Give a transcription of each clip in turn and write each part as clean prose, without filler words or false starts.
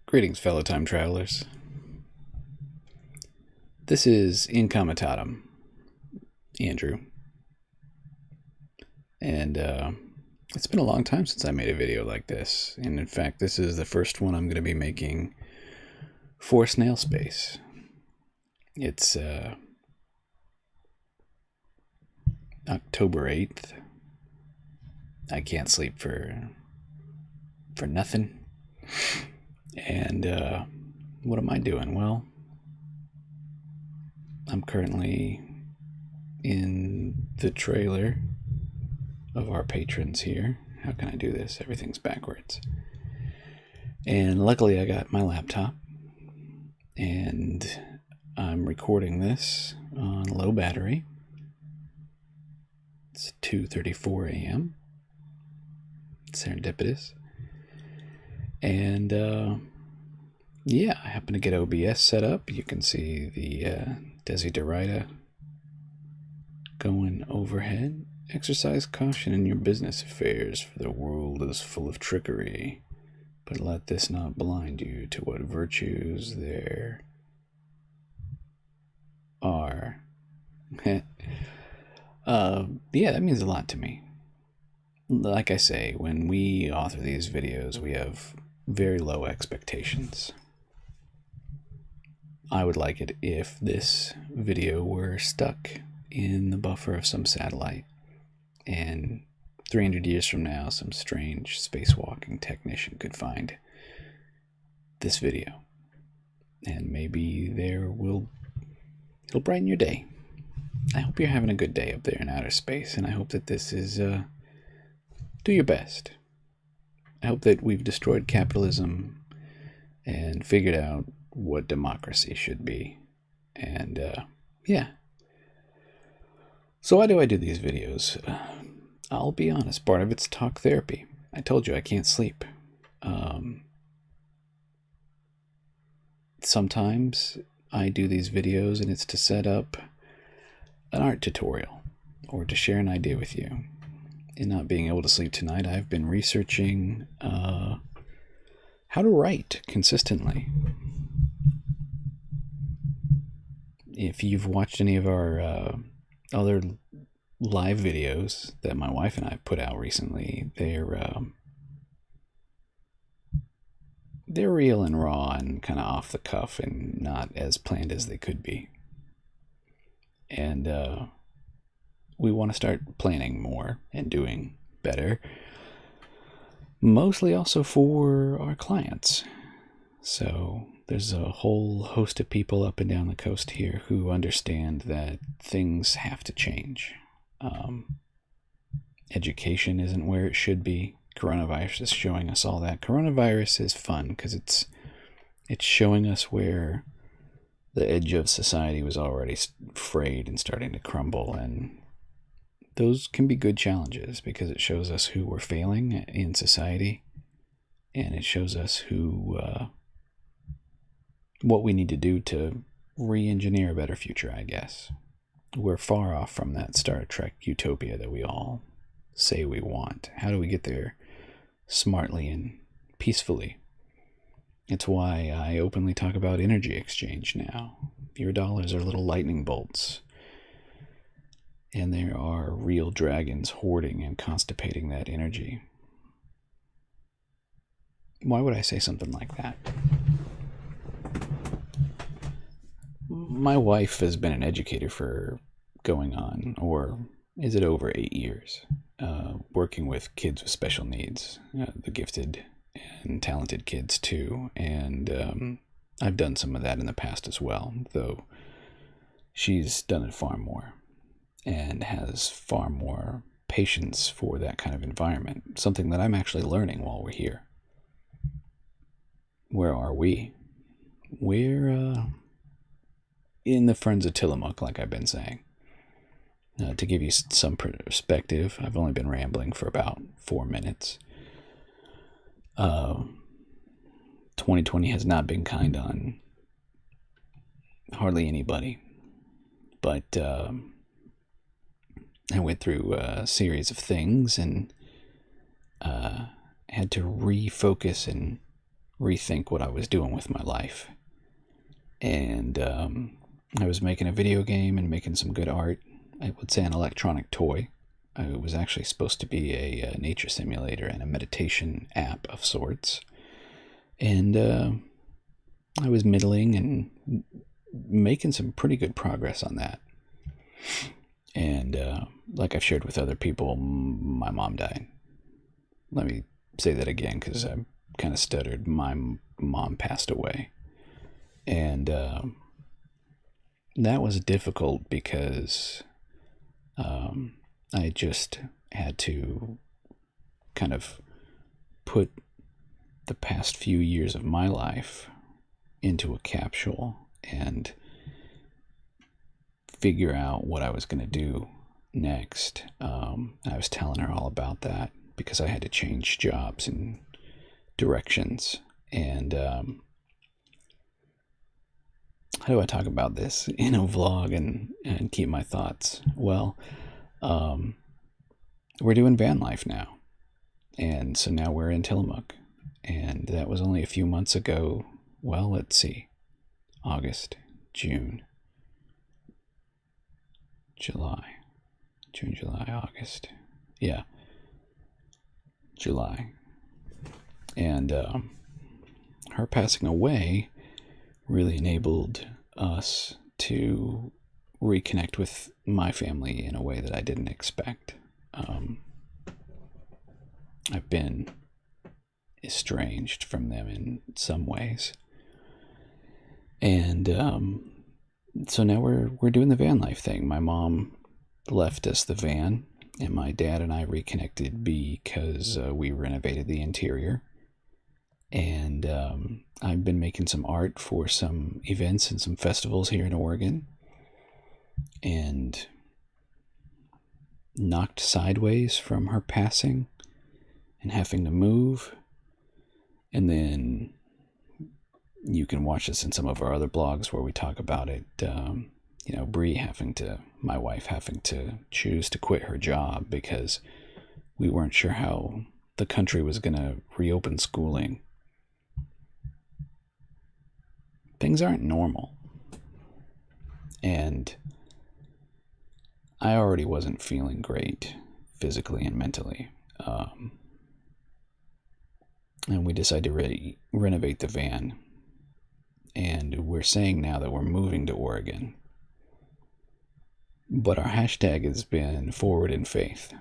Greetings, fellow time travelers. This is Incomitatum, Andrew. And it's been a long time since I made a video like this. And in fact, this is the first one I'm going to be making for Snail Space. It's October 8th. I can't sleep for nothing. And what am I doing? Well, I'm currently in the trailer of our patrons here. How can I do this? Everything's backwards. And luckily I got my laptop, and I'm recording this on low battery. It's 2:34 a.m. Serendipitous. And yeah, I happen to get OBS set up. You can see the Desiderata going overhead. Exercise caution in your business affairs, for the world is full of trickery. But let this not blind you to what virtues there are. Yeah, that means a lot to me. Like I say, when we author these videos, we have very low expectations. I would like it if this video were stuck in the buffer of some satellite, and 300 years from now, some strange spacewalking technician could find this video. And maybe it'll brighten your day. I hope you're having a good day up there in outer space, and I hope that this is, do your best. I hope that we've destroyed capitalism and figured out what democracy should be. And, yeah. So why do I do these videos? I'll be honest, part of it's talk therapy. I told you I can't sleep. Sometimes I do these videos and it's to set up an art tutorial or to share an idea with you. In not being able to sleep tonight, I've been researching how to write consistently. If you've watched any of our other live videos that my wife and I put out recently, they're real and raw and kind of off the cuff and not as planned as they could be. And we want to start planning more and doing better, mostly also for our clients. So there's a whole host of people up and down the coast here who understand that things have to change. Education isn't where it should be. Coronavirus is showing us all that. Coronavirus is fun because it's showing us where the edge of society was already frayed and starting to crumble, and those can be good challenges because it shows us who we're failing in society, and it shows us what we need to do to re-engineer a better future, I guess. We're far off from that Star Trek utopia that we all say we want. How do we get there smartly and peacefully? It's why I openly talk about energy exchange now. Your dollars are little lightning bolts, and there are real dragons hoarding and constipating that energy. Why would I say something like that? My wife has been an educator for going on, or is it over 8 years, working with kids with special needs, the gifted and talented kids too. And I've done some of that in the past as well, though she's done it far more and has far more patience for that kind of environment, something that I'm actually learning while we're here. Where are we? We're in the Friends of Tillamook, like I've been saying. To give you some perspective, I've only been rambling for about 4 minutes. 2020 has not been kind on hardly anybody, but I went through a series of things and had to refocus and rethink what I was doing with my life. And I was making a video game and making some good art. I would say an electronic toy. It was actually supposed to be a nature simulator and a meditation app of sorts. And I was middling and making some pretty good progress on that. And like I've shared with other people, my mom died. Let me say that again because I kind of stuttered. My mom passed away. And that was difficult because I just had to kind of put the past few years of my life into a capsule and figure out what I was going to do next. I was telling her all about that because I had to change jobs and directions. And how do I talk about this in a vlog and keep my thoughts? Well, we're doing van life now. And so now we're in Tillamook. And that was only a few months ago. Well, let's see. August, June, July. June, July, August. Yeah. July. And her passing away really enabled us to reconnect with my family in a way that I didn't expect. I've been estranged from them in some ways. And so now we're doing the van life thing. My mom left us the van, and my dad and I reconnected because we renovated the interior. And I've been making some art for some events and some festivals here in Oregon. And knocked sideways from her passing and having to move. And then you can watch this in some of our other blogs where we talk about it. Bree my wife having to choose to quit her job because we weren't sure how the country was going to reopen schooling. Things aren't normal. And I already wasn't feeling great physically and mentally. And we decided to renovate the van. And we're saying now that we're moving to Oregon. But our hashtag has been forward in faith.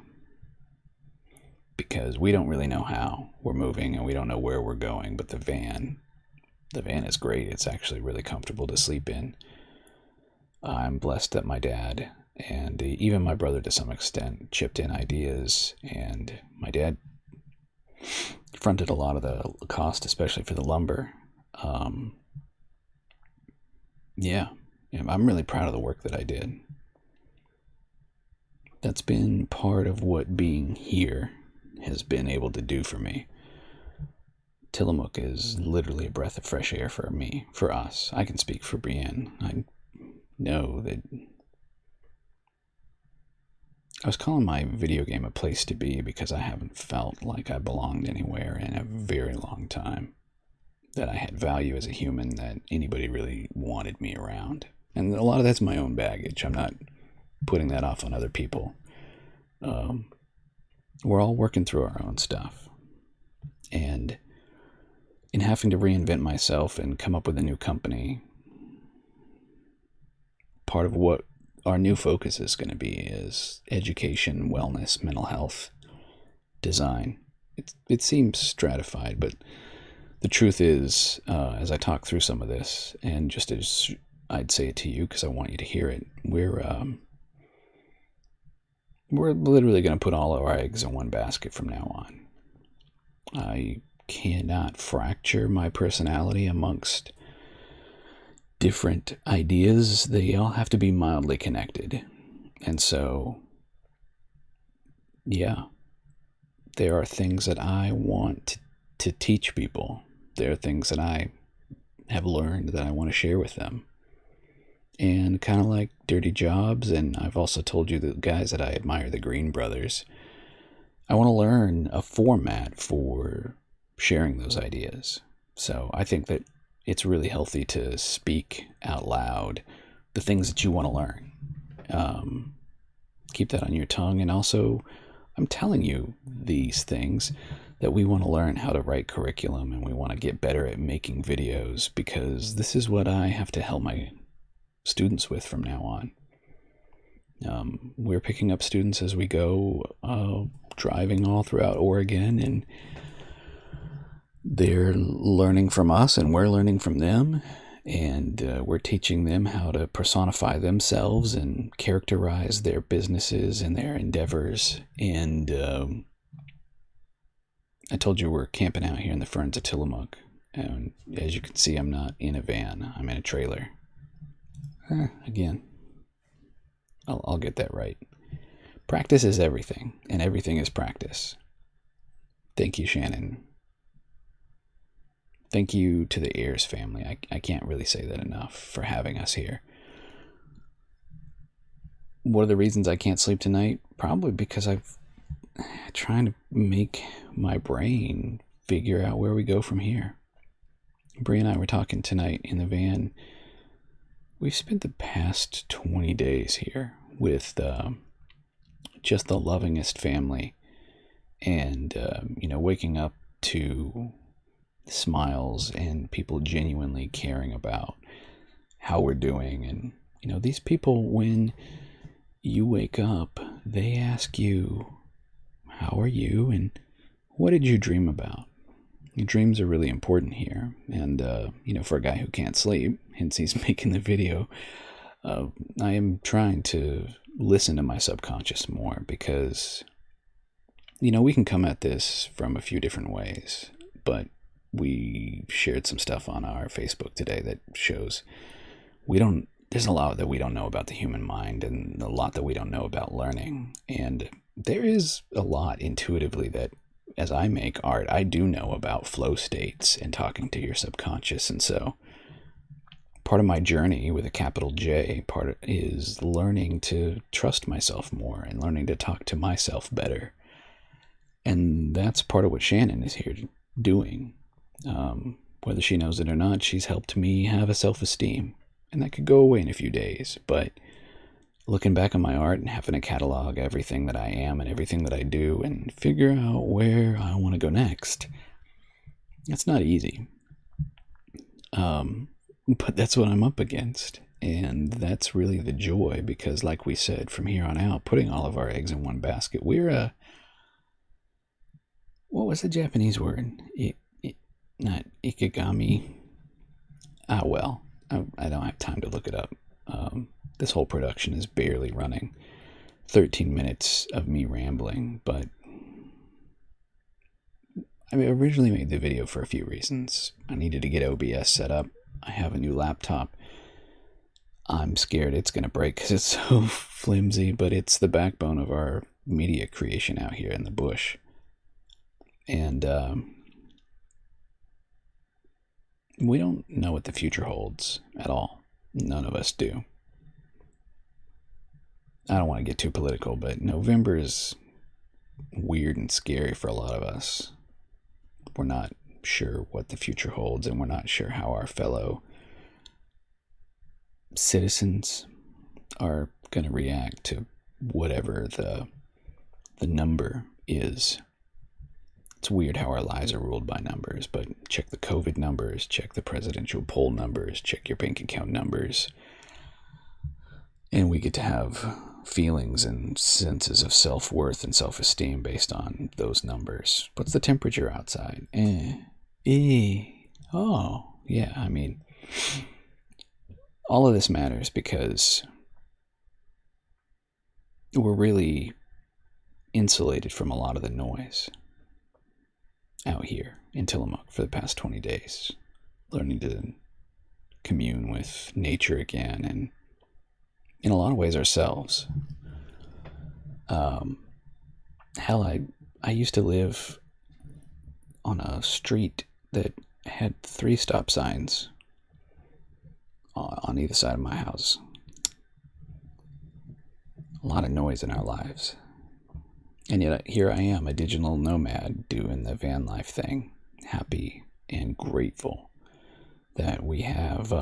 Because we don't really know how we're moving and we don't know where we're going. But the van is great. It's actually really comfortable to sleep in. I'm blessed that my dad and even my brother to some extent chipped in ideas, and my dad fronted a lot of the cost, especially for the lumber. I'm really proud of the work that I did. That's been part of what being here has been able to do for me. Tillamook is literally a breath of fresh air for me, for us. I can speak for Brienne. I know that I was calling my video game a place to be because I haven't felt like I belonged anywhere in a very long time. That I had value as a human, that anybody really wanted me around. And a lot of that's my own baggage. I'm not putting that off on other people. We're all working through our own stuff. And in having to reinvent myself and come up with a new company, part of what our new focus is going to be is education, wellness, mental health, design. It seems stratified, but the truth is, as I talk through some of this, and just as I'd say it to you because I want you to hear it, we're literally going to put all of our eggs in one basket from now on. I cannot fracture my personality amongst different ideas. They all have to be mildly connected. And so, yeah, there are things that I want to teach people. There are things that I have learned that I want to share with them. And kind of like Dirty Jobs, and I've also told you the guys that I admire, the Green Brothers, I want to learn a format for sharing those ideas. So I think that it's really healthy to speak out loud the things that you want to learn. Keep that on your tongue. And also, I'm telling you these things that we want to learn how to write curriculum and we want to get better at making videos, because this is what I have to help my students with from now on. We're picking up students as we go, driving all throughout Oregon, and they're learning from us and we're learning from them, and we're teaching them how to personify themselves and characterize their businesses and their endeavors. And I told you we're camping out here in the ferns of Tillamook, and as you can see, I'm not in a van, I'm in a trailer. Again, I'll get that right. Practice is everything, and everything is practice. Thank you, Shannon. Thank you to the Ayers family. I can't really say that enough for having us here. What are the reasons I can't sleep tonight? Probably because I'm trying to make my brain figure out where we go from here. Bree and I were talking tonight in the van. We've spent the past 20 days here with just the lovingest family, and waking up to smiles and people genuinely caring about how we're doing. And these people, when you wake up, they ask you, how are you and what did you dream about? Your dreams are really important here. And for a guy who can't sleep, hence he's making the video, I am trying to listen to my subconscious more, because we can come at this from a few different ways, but we shared some stuff on our Facebook today that shows there's a lot that we don't know about the human mind, and a lot that we don't know about learning. And there is a lot intuitively that, as I make art, I do know about flow states and talking to your subconscious. And so part of my journey with a capital J, is learning to trust myself more and learning to talk to myself better. And that's part of what Shannon is here doing. Whether she knows it or not, she's helped me have a self-esteem, and that could go away in a few days. But looking back on my art and having to catalog everything that I am and everything that I do and figure out where I want to go next, that's not easy. But that's what I'm up against, and that's really the joy, because like we said, from here on out, putting all of our eggs in one basket, we're what was the Japanese word? Not ikigami. I don't have time to look it up. This whole production is barely running. 13 minutes of me rambling, but I originally made the video for a few reasons. I needed to get OBS set up. I have a new laptop. I'm scared it's going to break because it's so flimsy, but it's the backbone of our media creation out here in the bush. And we don't know what the future holds at all. None of us do. I don't want to get too political, but November is weird and scary for a lot of us. We're not sure what the future holds, and we're not sure how our fellow citizens are going to react to whatever the number is. It's weird how our lives are ruled by numbers, but check the COVID numbers, check the presidential poll numbers, check your bank account numbers, and we get to have feelings and senses of self-worth and self-esteem based on those numbers. What's the temperature outside? Oh, yeah, all of this matters because we're really insulated from a lot of the noise out here in Tillamook for the past 20 days, learning to commune with nature again, and in a lot of ways ourselves. Hell, I used to live on a street that had 3 stop signs on either side of my house. A lot of noise in our lives. And yet here I am, a digital nomad doing the van life thing. Happy and grateful that we have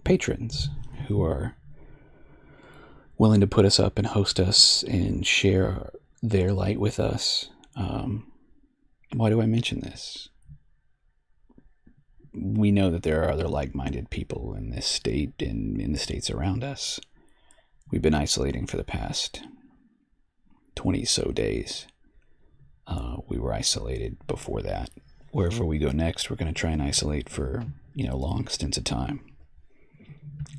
patrons who are willing to put us up and host us and share their light with us. Why do I mention this? We know that there are other like-minded people in this state and in the states around us. We've been isolating for the past 20 so days. We were isolated before that. Wherever we go next, we're going to try and isolate for, long stints of time.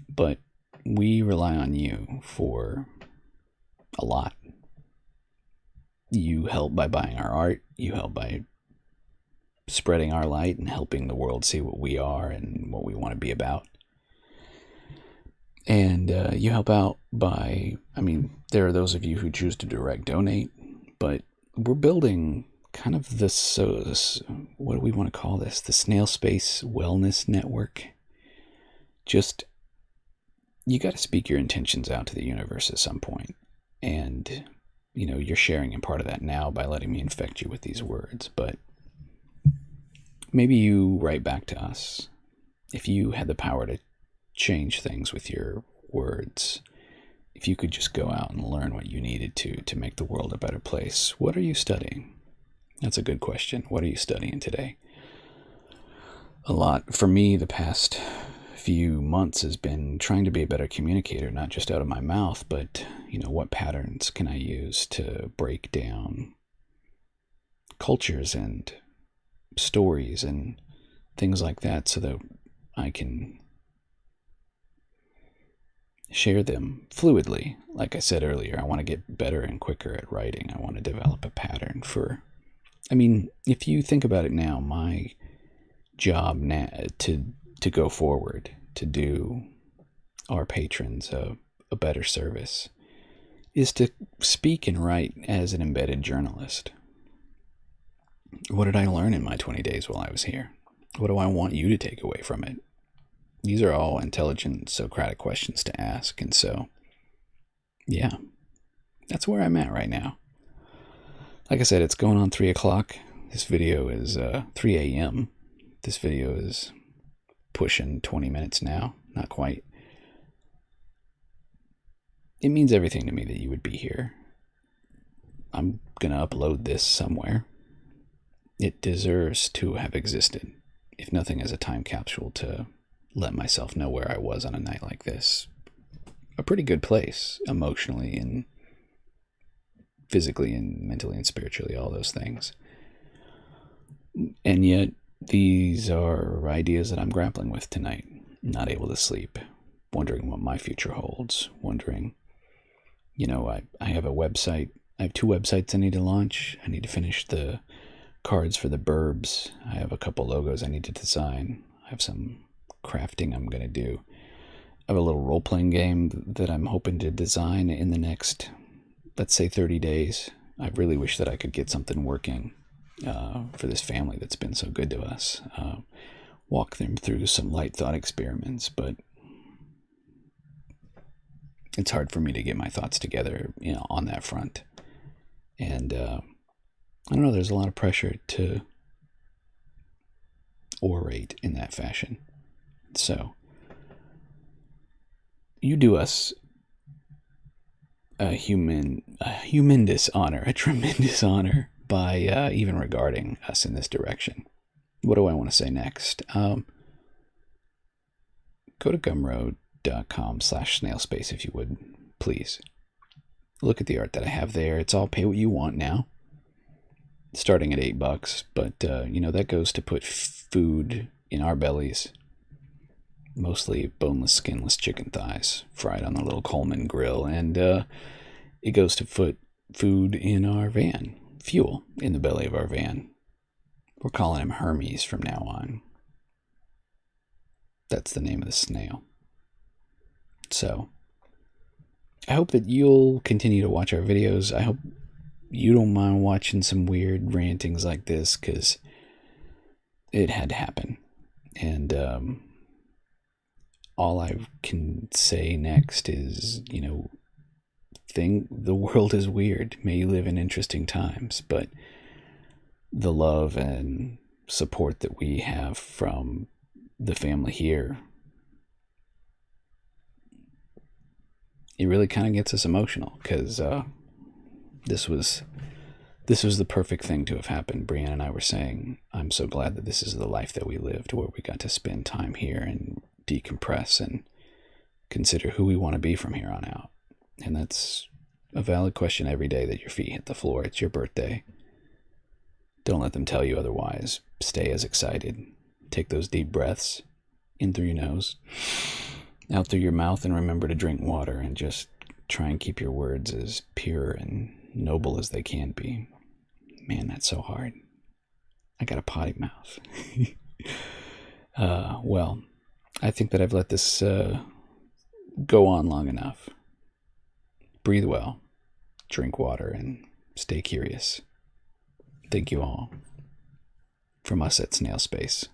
But we rely on you for a lot. You help by buying our art. You help by spreading our light and helping the world see what we are and what we want to be about. And you help out by, there are those of you who choose to direct donate, but we're building kind of this, what do we want to call this? The Snail Space Wellness Network. Just, you got to speak your intentions out to the universe at some point. And, you're sharing in part of that now by letting me infect you with these words, but maybe you write back to us. If you had the power to change things with your words, if you could just go out and learn what you needed to make the world a better place, what are you studying? That's a good question. What are you studying today? A lot for me the past few months has been trying to be a better communicator, not just out of my mouth, but what patterns can I use to break down cultures and stories and things like that so that I can share them fluidly. Like I said earlier, I want to get better and quicker at writing. I want to develop a pattern for, if you think about it now, my job now to go forward, to do our patrons a better service, is to speak and write as an embedded journalist. What did I learn in my 20 days while I was here? What do I want you to take away from it? These are all intelligent Socratic questions to ask. And so, yeah, that's where I'm at right now. Like I said, it's going on 3 o'clock. This video is 3 a.m. This video is pushing 20 minutes now. Not quite. It means everything to me that you would be here. I'm going to upload this somewhere. It deserves to have existed, if nothing as a time capsule to let myself know where I was on a night like this. A pretty good place, emotionally and physically and mentally and spiritually, all those things. And yet, these are ideas that I'm grappling with tonight. Not able to sleep, wondering what my future holds, wondering, I have a website. I have 2 websites I need to launch. I need to finish the cards for the Burbs. I have a couple logos I need to design. I have some crafting I'm going to do. I have a little role-playing game that I'm hoping to design in the next, let's say, 30 days. I really wish that I could get something working for this family that's been so good to us. Walk them through some light thought experiments, but it's hard for me to get my thoughts together, on that front. And I don't know, there's a lot of pressure to orate in that fashion. So, you do us a tremendous honor by even regarding us in this direction. What do I want to say next? Go to gumroad.com/snailspace if you would, please. Look at the art that I have there. It's all pay what you want now, starting at $8, but that goes to put food in our bellies. Mostly boneless, skinless chicken thighs fried on the little Coleman grill, and it goes to put food in our van, fuel in the belly of our van. We're calling him Hermes from now on. That's the name of the snail. So, I hope that you'll continue to watch our videos. I hope you don't mind watching some weird rantings like this, because it had to happen. And all I can say next is, the world is weird. May you live in interesting times, but the love and support that we have from the family here, it really kind of gets us emotional, because this was the perfect thing to have happened. Brianna and I were saying, I'm so glad that this is the life that we lived, where we got to spend time here and decompress and consider who we want to be from here on out. And that's a valid question every day that your feet hit the floor. It's your birthday. Don't let them tell you otherwise. Stay as excited. Take those deep breaths in through your nose, out through your mouth, and remember to drink water, and just try and keep your words as pure and noble as they can be. Man, that's so hard. I got a potty mouth. Well, I think that I've let this go on long enough. Breathe well, drink water, and stay curious. Thank you all from us at Snail Space.